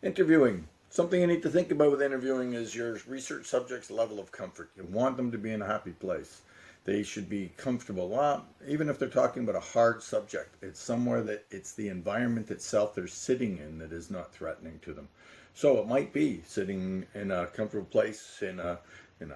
Interviewing. Something you need to think about with interviewing is your research subject's level of comfort. You want them to be in a happy place. They should be comfortable. Well, even if they're talking about a hard subject, it's somewhere that it's the environment itself they're sitting in that is not threatening to them. So it might be sitting in a comfortable place in a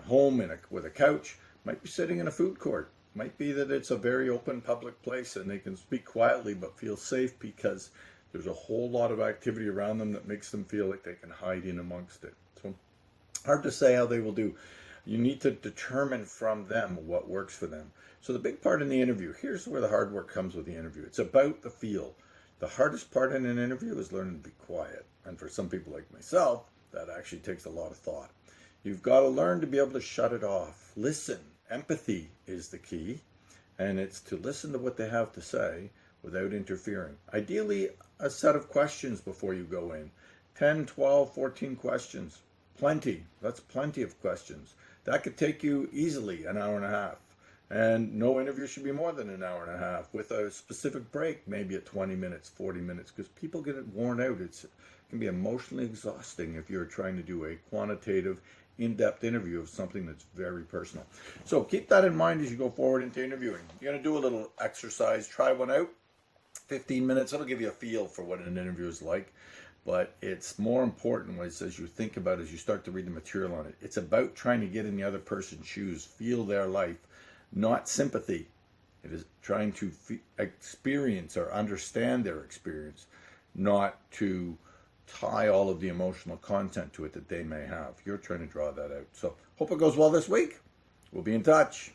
home with a couch. Might be sitting in a food court. Might be that it's a very open public place and they can speak quietly but feel safe because there's a whole lot of activity around them that makes them feel like they can hide in amongst it. So hard to say how they will do. You need to determine from them what works for them. So the big part in the interview, here's where the hard work comes with the interview. It's about the feel. The hardest part in an interview is learning to be quiet. And for some people like myself, that actually takes a lot of thought. You've got to learn to be able to shut it off. Listen. Empathy is the key, and it's to listen to what they have to say without interfering. Ideally, a set of questions before you go in. 10, 12, 14 questions. Plenty. That's plenty of questions. That could take you easily an hour and a half. And no interview should be more than an hour and a half with a specific break, maybe at 20 minutes, 40 minutes, because people get worn out. It can be emotionally exhausting if you're trying to do a quantitative, in-depth interview of something that's very personal. So keep that in mind as you go forward into interviewing. You're going to do a little exercise. Try one out. 15 minutes. It'll give you a feel for what an interview is like. But it's more important as you think about it, as you start to read the material on it. It's about trying to get in the other person's shoes, feel their life, not sympathy. It is trying to experience or understand their experience, not to tie all of the emotional content to it that they may have. You're trying to draw that out. So hope it goes well this week. We'll be in touch.